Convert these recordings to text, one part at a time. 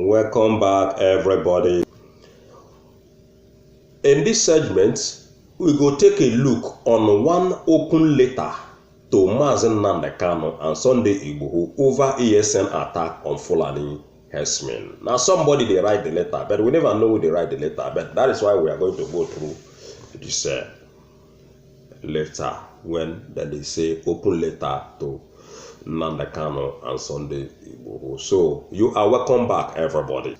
Welcome back, everybody. In this segment, we go take a look on one open letter to Nnamdi Kanu and Sunday Igboho over ESN attack on Fulani herdsmen. Now, somebody they write the letter, but we never know who they write the letter. But that is why we are going to go through this letter when they say open letter to Nnamdi Kanu and Sunday Igboho. So you are welcome back, everybody.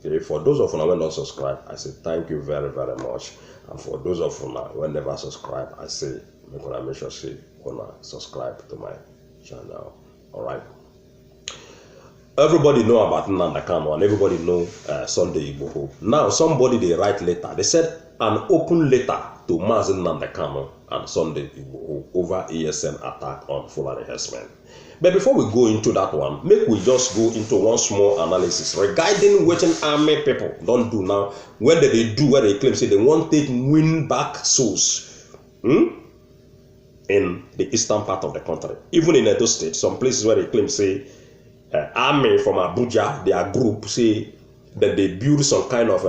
Okay, for those of you who not subscribe, I say thank you very, very much. And for those of you who never subscribe, I say make sure you subscribe to my channel. All right. Everybody know about Nnamdi Kanu and everybody know Sunday Igboho. Now somebody they write letter. They said an open letter to Nnamdi Kanu and Sunday Igboho over ESN attack on Fulani herdsmen. But before we go into that one, make we just go into one small analysis regarding what an army people don't do now. When they do what they claim, say they want to win back souls in the eastern part of the country. Even in Edo State, some places where they claim, say, army from Abuja, their group, say that they build some kind of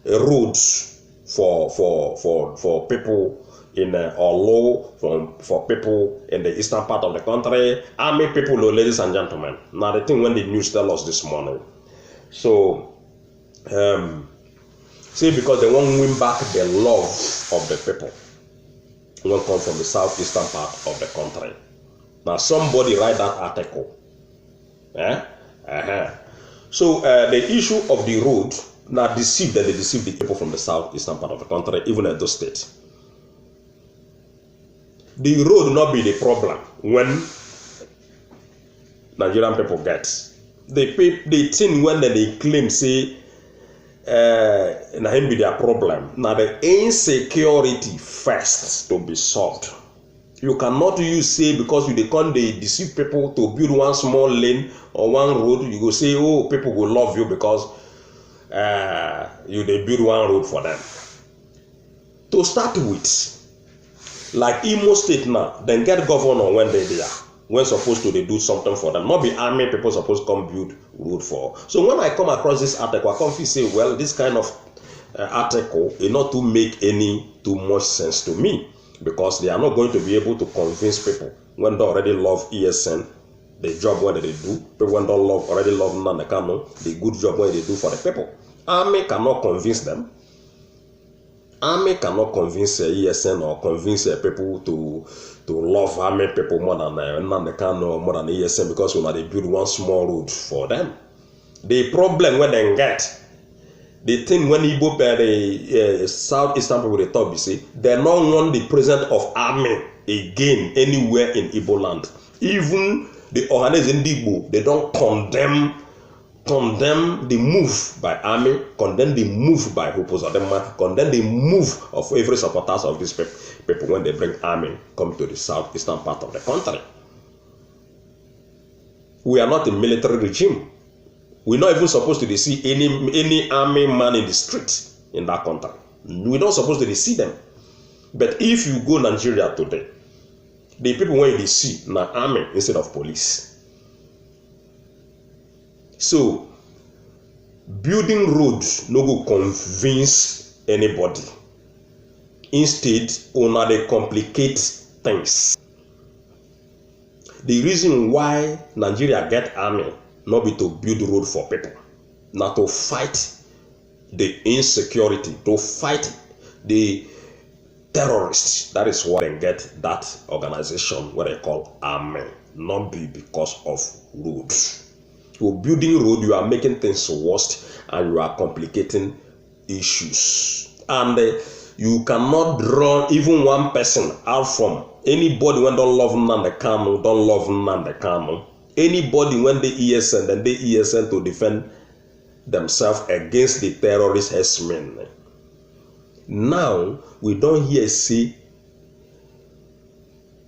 roads for people in Olo, for people in the eastern part of the country, army people, ladies and gentlemen. Now the thing when the news tell us this morning. So, see, because they want to win back the love of the people who come from the southeastern part of the country. Now somebody write that article. So the issue of the road, now they deceive the people from the southeastern part of the country, even at those states. The road will not be the problem when Nigerian people get. The thing when they claim, say, na him be their problem. Now the insecurity first to be solved. You cannot use say because you can't deceive people to build one small lane or one road. You go say, oh, people will love you because they build one road for them. To start with, like Imo State now, then get governor when they there, when supposed to they do something for them. Not be army people supposed to come build road for. So when I come across this article, I come say, well, this kind of article is not to make too much sense to me, because they are not going to be able to convince people when they already love ESN, the job what they do. People when they already love Nnamdi Kanu, the good job what they do for the people. Army cannot convince them. Army cannot convince ESN or convince people to love army people more than Nnamdi Kanu or more than ESN, because when they build one small road for them. The problem when they get, the thing when Igbo the southeastern people they talk, you see, they don't want the presence of army again anywhere in Igbo land. Even the organization Igbo, they don't condemn the move by army, condemn the move by Opposite, condemn the move of every supporters of these people when they bring army come to the southeastern part of the country. We are not a military regime. We're not even supposed to see any army man in the street in that country. We're not supposed to see them. But if you go Nigeria today, the people when they see now army instead of police. So, building roads no go convince anybody. Instead, only they complicate things. The reason why Nigeria get army not be to build road for people, not to fight the insecurity, to fight the terrorists. That is why they get that organization what they call army, not be because of roads. So building road, you are making things worse and you are complicating issues. And you cannot draw even one person out from anybody when don't love Nnamdi Kanu, don't love Nnamdi Kanu. Anybody when they ESN, then they ESN to defend themselves against the terrorist herdsmen. Now, we don't hear say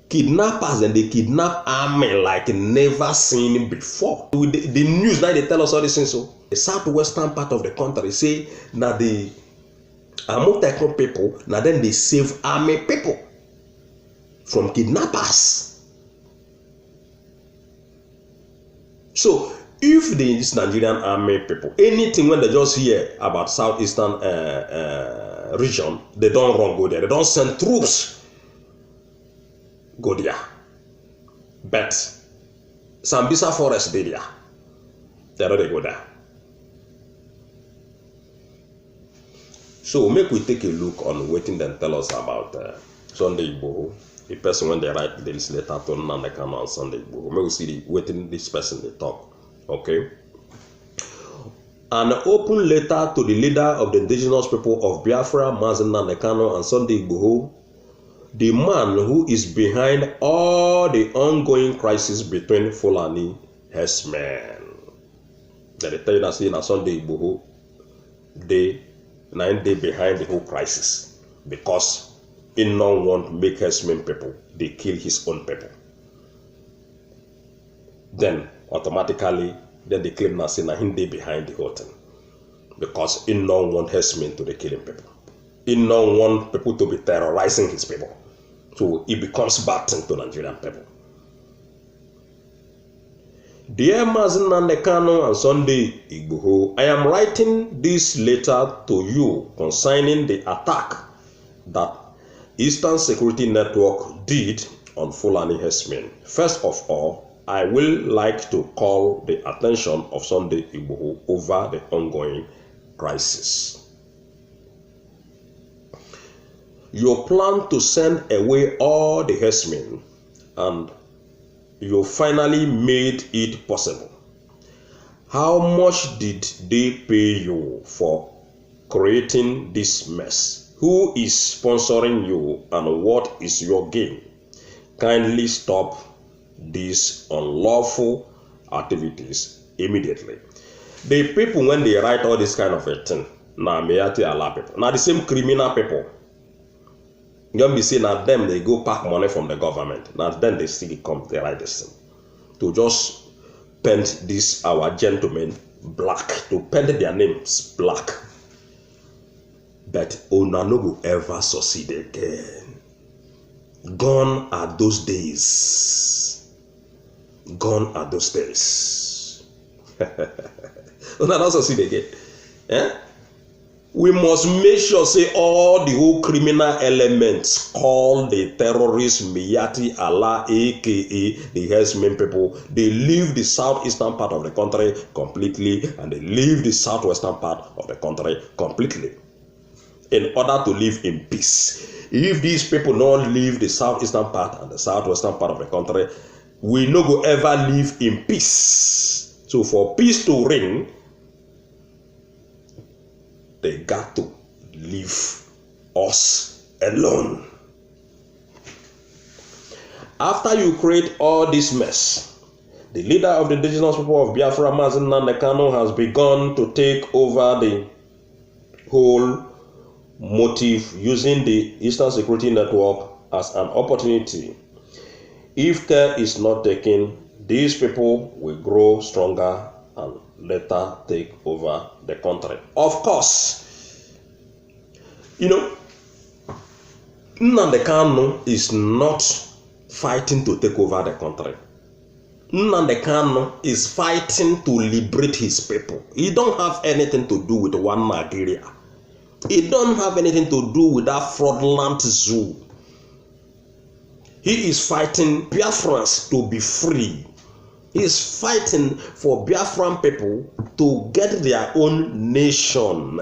kidnappers and they kidnap army like never seen before. With the news now they tell us all these things. So the southwestern part of the country say now the Amotekno people now then they save army people from kidnappers. So if these Nigerian army people, anything when they just hear about southeastern region, they don't run go there. They don't send troops go there. But Sambisa Forest they there. They don't go there. So make we take a look on waiting then tell us about Sunday Igboho, the person when they write this letter to Nnamdi Kanu on Sunday Igboho. Make we see the waiting this person they talk. Okay. An open letter to the leader of the indigenous people of Biafra, Nnamdi Kanu and Sunday Igboho, the man who is behind all the ongoing crisis between Fulani herdsmen. They tell you that saying Sunday Igboho, they 9 days behind the whole crisis because he no want make herdsmen people, they kill his own people. Then automatically, then they claim that saying him they behind the whole thing because he no want herdsmen to be killing people. He no want people to be terrorizing his people. So it becomes bad thing to Nigerian people. Dear Nnamdi Kanu and Sunday Igboho, I am writing this letter to you concerning the attack that Eastern Security Network did on Fulani herdsmen. First of all, I will like to call the attention of Sunday Igboho over the ongoing crisis. You plan to send away all the herdsmen and you finally made it possible. How much did they pay you for creating this mess? Who is sponsoring you and what is your gain? Kindly stop these unlawful activities immediately. The people when they write all this kind of a thing, now people, now the same criminal people. You don't be saying that them they go pack money from the government. Now then they still come, they write this thing. To just paint this our gentlemen black, to paint their names black. But Ona no will ever succeed again. Gone are those days. Gone are those days. Ona not succeed again. Eh? We must make sure say all the whole criminal elements called the terrorists, Miyati Allah, aka the herdsmen people, they leave the southeastern part of the country completely and they leave the southwestern part of the country completely in order to live in peace. If these people don't leave the southeastern part and the southwestern part of the country, we no go ever live in peace. So for peace to reign, they got to leave us alone. After you create all this mess, the leader of the indigenous people of Biafra, Nnamdi Kanu, has begun to take over the whole motive using the Eastern Security Network as an opportunity. If care is not taken, these people will grow stronger and later take over the country. Of course, you know, Nnamdi Kanu is not fighting to take over the country. Nnamdi Kanu is fighting to liberate his people. He don't have anything to do with one Nigeria. He don't have anything to do with that fraudulent zoo. He is fighting Biafrans to be free. He is fighting for Biafran people to get their own nation.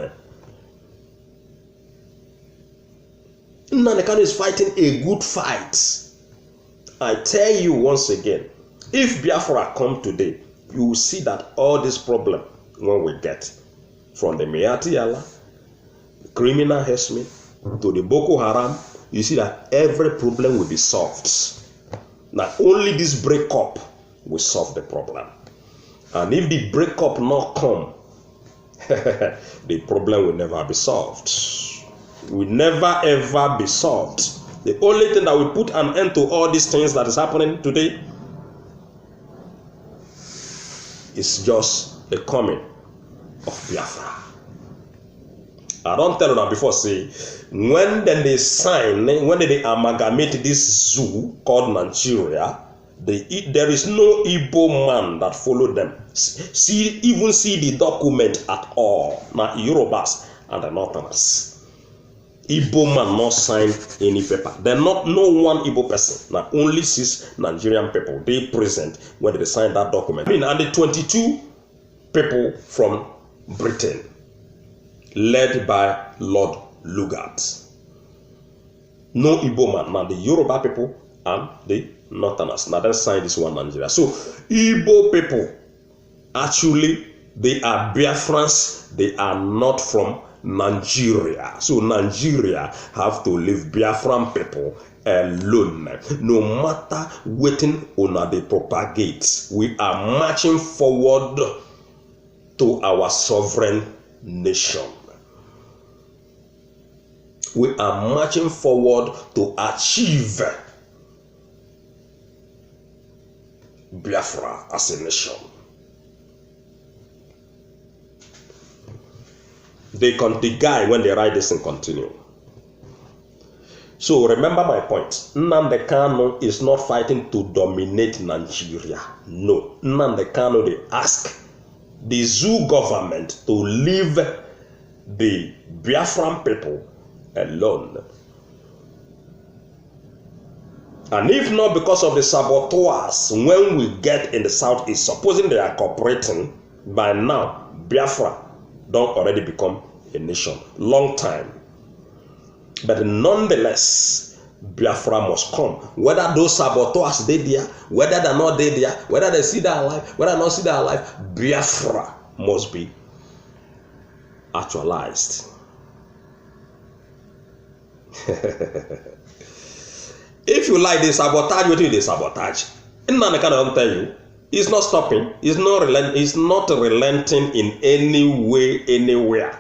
Nnamdi Kanu is fighting a good fight. I tell you once again, if Biafra come today, you will see that all this problem when we get from the Meyati Allah, criminal herdsmen, to the Boko Haram, you see that every problem will be solved. Now only this breakup will solve the problem. And if the breakup not come, the problem will never be solved. It will never ever be solved. The only thing that will put an end to all these things that is happening today is just the coming of Biafra. I don't tell you that before, say, when then they sign, when they amalgamate this zoo called Nigeria, There is no Igbo man that followed them. Even see the document at all. Now Yorubas and the Northerners. Igbo man not sign any paper. They're not no one Igbo person. Now only 6 Nigerian people they present when they sign that document. I mean, and the 22 people from Britain, led by Lord Lugard. No Igbo man. Now the Yoruba people and the Northerners. Now they sign this one Nigeria. So Igbo people, actually, they are Biafrans. They are not from Nigeria. So Nigeria have to leave Biafran people alone. No matter waiting on they propagate, we are marching forward to our sovereign nation. We are marching forward to achieve Biafra as a nation. The guy, when they write this and continue. So remember my point. Nnamdi Kanu is not fighting to dominate Nigeria. No. Nnamdi Kanu, they ask the zoo government to leave the Biafran people alone. And if not because of the saboteurs, when we get in the southeast, supposing they are cooperating, by now Biafra don't already become a nation. Long time. But nonetheless, Biafra must come. Whether those saboteurs they there, whether they're not they there, whether they see they're alive, whether not see they're alive, Biafra must be actualized. If you like the sabotage, what do they sabotage? Nnamdi Kanu tell you, it's not stopping, it's not relenting in any way, anywhere.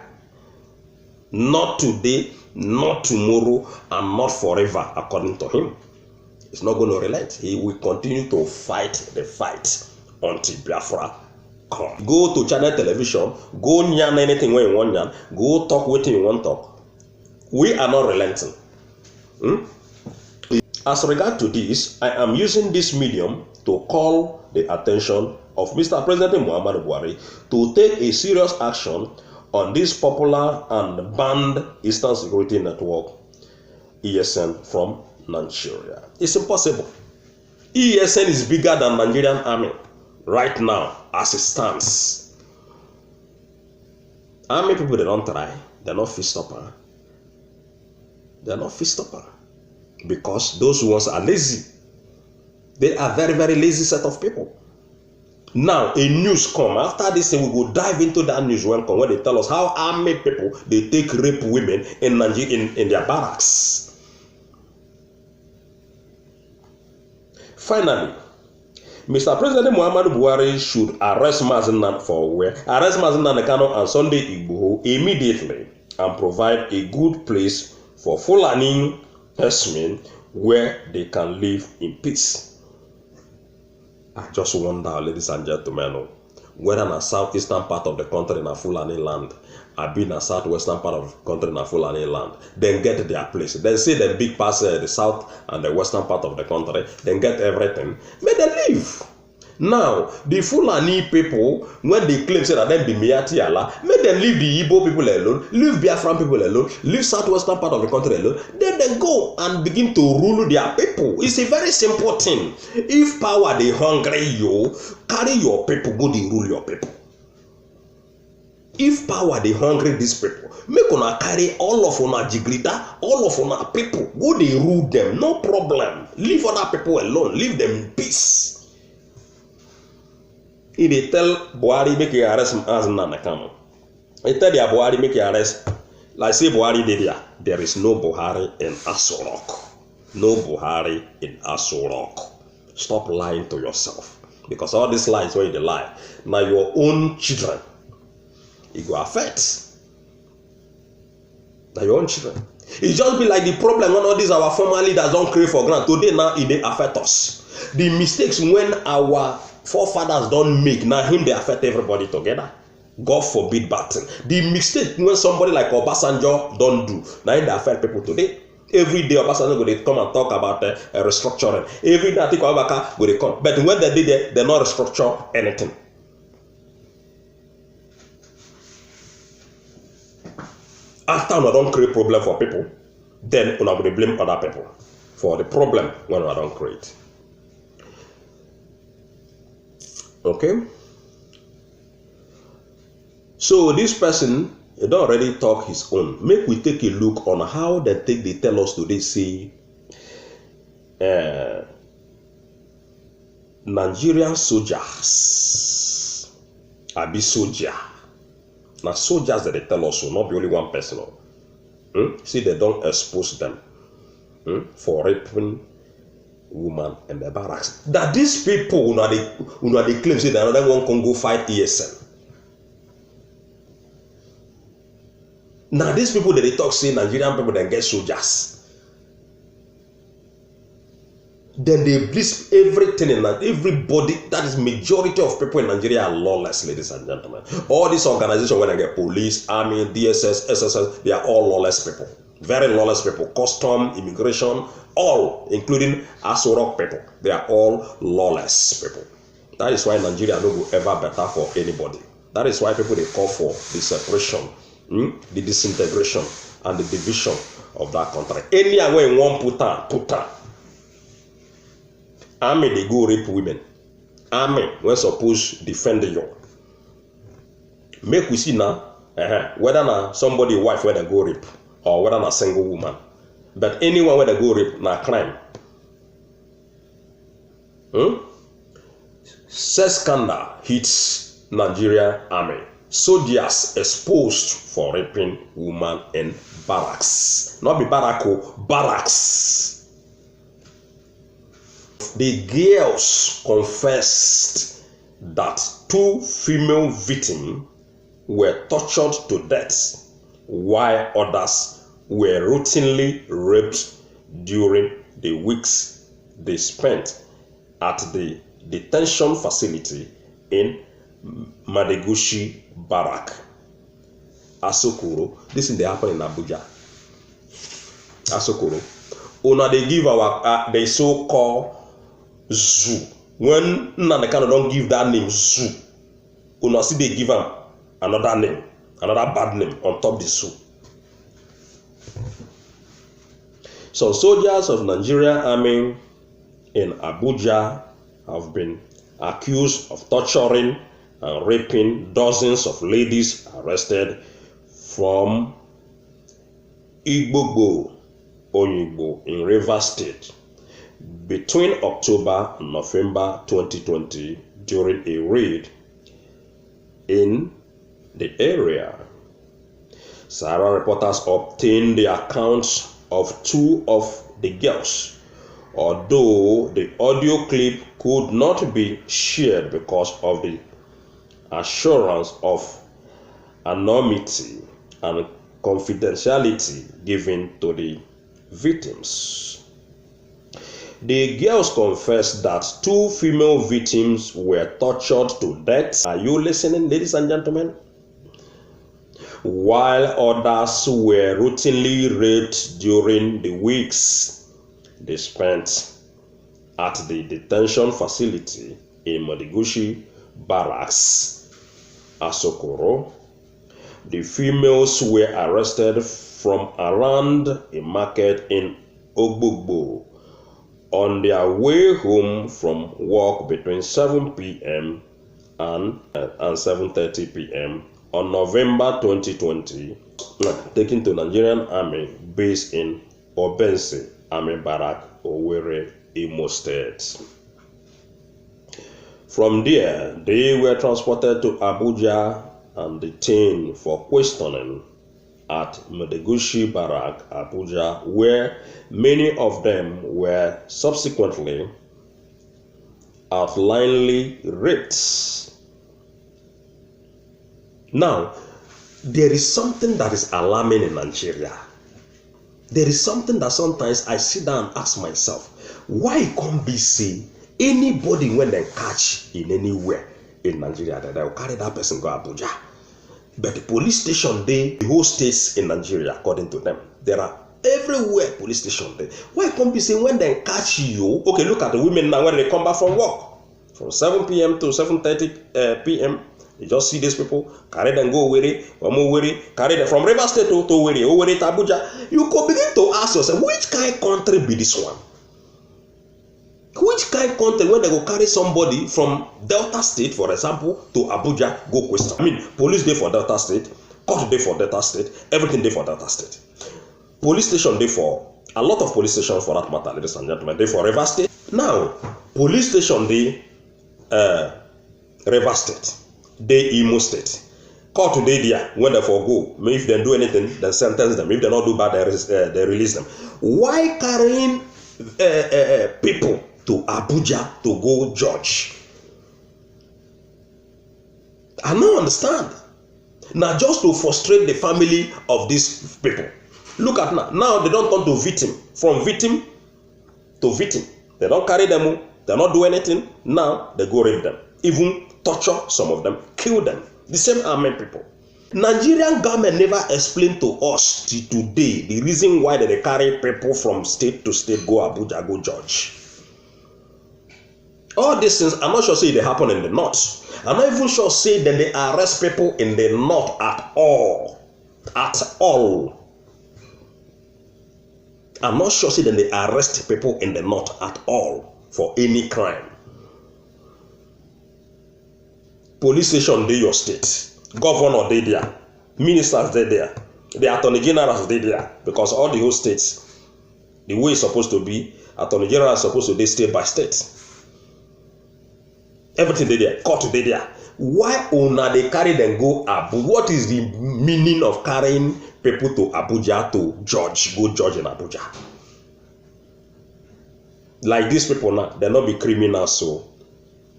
Not today, not tomorrow, and not forever, according to him. It's not going to relent. He will continue to fight the fight until Biafra come. Go to channel television, go nyan anything when you want nyan, go talk what you want talk. We are not relenting. As regard to this, I am using this medium to call the attention of Mr. President Muhammadu Buhari to take a serious action on this popular and banned Eastern Security Network, ESN, from Nigeria. It's impossible. ESN is bigger than Nigerian army right now as it stands. Army people, they don't try. They're not fist stopper. They're not fist stopper. Because those ones are lazy. They are very, very lazy set of people. Now, a news come. After this, we will dive into that news when they tell us how army people, they take rape women in Nigeria, in their barracks. Finally, Mr. President Muhammadu Buhari should arrest Nnamdi Kanu and Sunday Igboho immediately and provide a good place for Fulani herdsmen where they can live in peace. I just wonder, ladies and gentlemen, whether in the southeastern part of the country in a Fulani land, or be in the southwestern part of the country in a Fulani land, then get their place. Then say the big part, the south and the western part of the country, then get everything. May they live. Now, the Fulani people, when they claim say that them be Miati Allah, make them leave the Igbo people alone, leave Biafran people alone, leave southwestern part of the country alone, then go and begin to rule their people. It's a very simple thing. If power they hungry you, carry your people, go they rule your people. If power they hungry these people, make una carry all of una jigrita, all of una people, go they rule them, no problem. Leave other people alone, leave them in peace. If they tell Buhari make you arrest Nnamdi Kanu, they tell their Buhari make you arrest, like say Buhari did there is no Buhari in Aso Rock. No Buhari in Aso Rock. Stop lying to yourself. Because all these lies where you lie, now your own children, it will affect. Now your own children. It just be like the problem when all these our former leaders don't crave for grant. Today now it they affect us. The mistakes when our forefathers don't make, now him they affect everybody together. God forbid bad thing. The mistake when somebody like Obasanjo don't do, now they affect people today. Every day, Obasanjo go dey come and talk about restructuring. Every day, I think Abubakar go dey come. But when they did there, they not restructure anything. After una don't create problem for people, then una go dey blame other people for the problem when una don't create. Okay? So this person, he don't already talk his own. Make we take a look on how they tell us today, say Nigerian soldiers, abi soldier. Now soldiers that they tell us, so not be only one person. See, they don't expose them for raping women in the barracks. That these people, they claim say that another one can go fight ESN. Now these people that they talk say Nigerian people then get soldiers. Then they bliss everything in that. Everybody, that is majority of people in Nigeria are lawless, ladies and gentlemen. All these organizations, when I get police, army, DSS, SSS, they are all lawless people. Very lawless people. Custom, immigration, all, including Asorok people. They are all lawless people. That is why Nigeria no go ever better for anybody. That is why people they call for the separation, the disintegration, and the division of that country. Anywhere in one put on. Army they go rape women. Army when supposed defend you. Make we see now whether na somebody wife when they go rape or whether na single woman. But anyone when they go rape na crime. Sex scandal hits Nigeria army. Soldiers exposed for raping women in barracks. Not be barracks, barracks. The girls confessed that 2 female victims were tortured to death, while others were routinely raped during the weeks they spent at the detention facility in Madegushi Barrack, Asokoro. This thing they happen in Abuja. Asokoro. Una they give our they so-called zoo. When Nnamdi Kanu don't give that name zoo, una see they give him another name, another bad name on top the zoo. Some soldiers of Nigerian army in Abuja have been accused of torturing and raping dozens of ladies arrested from Igboho in Rivers State between October and November 2020 during a raid in the area. Sarah reporters obtained the accounts of 2 of the girls, although the audio clip could not be shared because of the assurance of anonymity and confidentiality given to the victims. The girls confessed that 2 female victims were tortured to death. Are you listening, ladies and gentlemen? While others were routinely raped during the weeks they spent at the detention facility in Madegushi Barracks, Asokoro. The females were arrested from around a market in Ogbogbo on their way home from work between 7 p.m. and 7:30 p.m. on November 2020, taken to Nigerian Army base in Obense Army Barrack, Owerri, Imo State. From there, they were transported to Abuja and detained for questioning at Madegushi Barrack, Abuja, where many of them were subsequently outlinedly raped. Now, there is something that is alarming in Nigeria. There is something that sometimes I sit down and ask myself, why can't be say anybody when they catch in anywhere in Nigeria that they will carry that person go Abuja? But the police station, the whole states in Nigeria, according to them, there are Everywhere police station there. Why can't be saying when they catch you? Okay, look at the women now when they come back from work. From 7 p.m. to 7:30 p.m. You just see these people, carry them, go Owerri, carry them from River State to Owerri to Abuja. You could begin to ask yourself, which kind of country be this one? Which kind of country when they go carry somebody from Delta State, for example, to Abuja, go question? I mean, police day for Delta State, court day for Delta State, everything day for Delta State. Police station day for, a lot of police stations for that matter, ladies and gentlemen, day for River State. Now, police station day, River State, day Imo State. Court day there, when they forgo, if they do anything, they sentence them. If they not do bad, they release them. Why carrying people to Abuja to go judge? I don't understand. Now, just to frustrate the family of these people. Look at now. Now they don't turn to victim. From victim to victim. They don't carry them. They don't do anything. Now they go rape them. Even torture some of them. Kill them. The same army people. Nigerian government never explained to us till today the reason why they carry people from state to state, go Abuja, go judge. All these things, I'm not sure say they happen in the north. I'm not even sure say that they arrest people in the north at all. At all. I'm not sure say that they arrest people in the north at all for any crime. Police station dey your state, governor dey there, ministers dey there, the attorney generals dey there, because all the whole states, the way it's supposed to be, attorney general is supposed to be state by state. Everything dey there, court dey there. Why una dey carry them go Abuja? What is the meaning of carrying people to Abuja to judge, go judge in Abuja? Like these people now, they not be criminals, so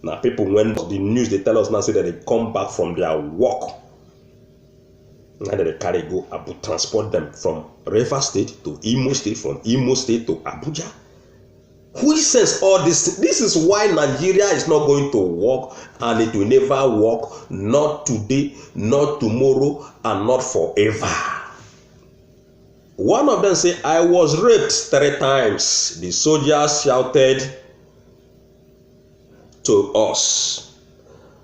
now people, when the news they tell us now, say that they come back from their work, and then they carry go Abu, transport them from River State to Imo State, from Imo State to Abuja. Who says all this? This is why Nigeria is not going to work, and it will never work, not today, not tomorrow, and not forever. One of them say, I was raped 3 times. The soldiers shouted to us.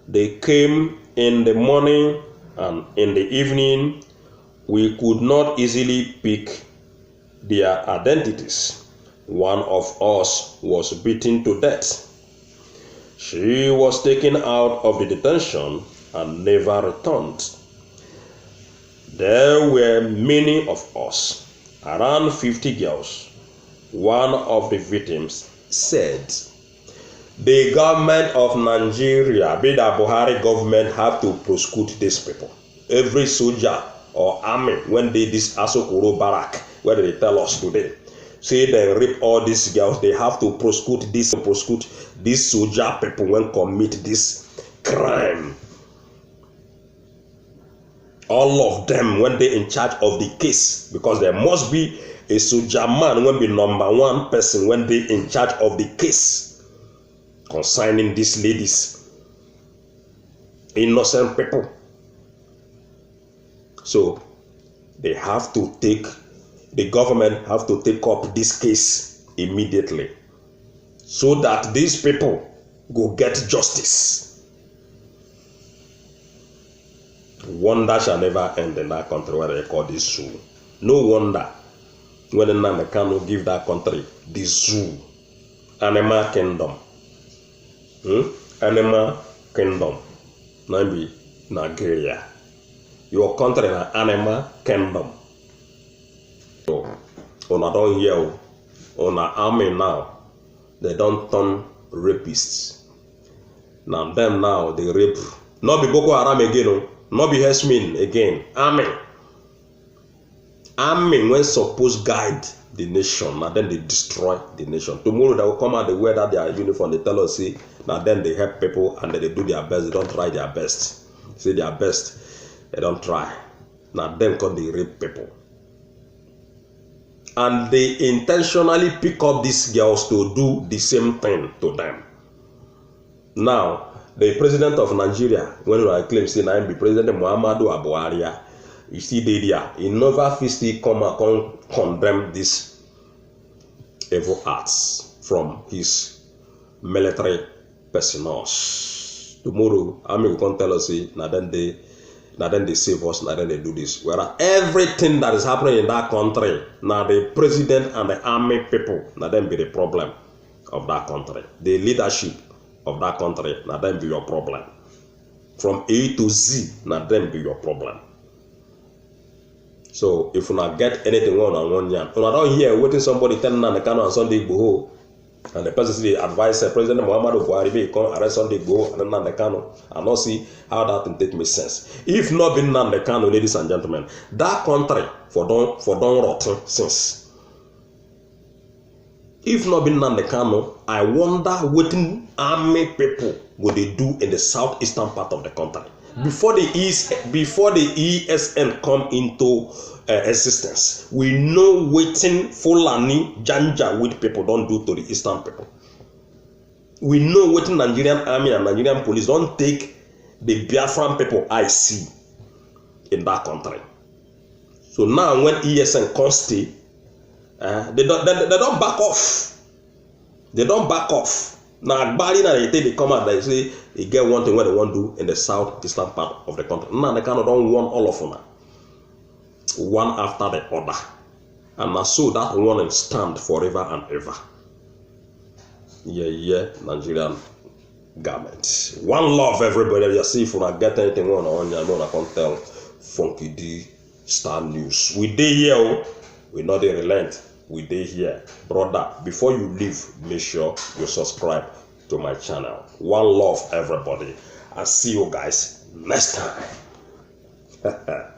They came in the morning and in the evening. We could not easily pick their identities. One of us was beaten to death. She was taken out of the detention and never returned. There were many of us, around 50 girls. One of the victims said, the government of Nigeria, be the Buhari government, have to prosecute these people. Every soldier or army, when they this Asokoro barrack, where they tell us today, say they rape all these girls, they have to prosecute these soldier people when commit this crime. All of them when they in charge of the case, because there must be a soldier man when be #1 person when they in charge of the case concerning these ladies, innocent people. So they have to take, the government have to take up this case immediately, so that these people go get justice. Wonder shall never end in that country where they call this zoo. No wonder when Nnamdi Kanu give that country the zoo, animal kingdom. Animal kingdom. Maybe Nigeria. Your country is an animal kingdom. So, una don't hear, una army now, they don't turn rapists. Now them now they rape. Not be Boko Haram again, not be Hesmin again. Army. Army when supposed guide the nation, now then they destroy the nation. Tomorrow they will come out, they wear that their uniform, they tell us, see, now then they help people and then they do their best, they don't try their best. Say their best, they don't try. Now then come they rape people. And they intentionally pick up these girls to do the same thing to them. Now, the president of Nigeria, when I claim say I be President Muhammadu Buhari, he still dey there. He never fit still come and condemn this evil acts from his military personnel. Tomorrow, army will come tell us, say, now then they save us, now then they do this. Whereas everything that is happening in that country, now the president and the army people, now then be the problem of that country. The leadership of that country, now then be your problem. From A to Z, now then be your problem. So if you not get anything on one hand, you don't hear waiting somebody telling Nnamdi Kanu and Sunday Igboho, and the person say advise President Muhammadu Buhari be come arrest Sunday Igboho and Nnamdi Kanu, and not see how that thing take me sense. If not been Nnamdi Kanu, ladies and gentlemen, that country for don't rotten since. If not been Nnamdi Kanu, I wonder what army people would they do in the southeastern part of the country before the ESN come into existence. We know waiting Fulani Janja with people don't do to the eastern people. We know waiting Nigerian army and Nigerian police don't take the Biafran people I see in that country. So now when ESN comes stay, they don't back off. They don't back off. Now they come out, they say they get one thing what they want to do in the southeastern part of the country. Now they cannot don't want all of them, one after the other, and so that one stand forever and ever. Yeah, Nigerian government. One love, everybody. You see, if you not get anything on you know I can tell Funky D Star News. We dey here, we not dey relent. We dey here, brother. Before you leave, make sure you subscribe to my channel. One love, everybody. I'll see you guys next time.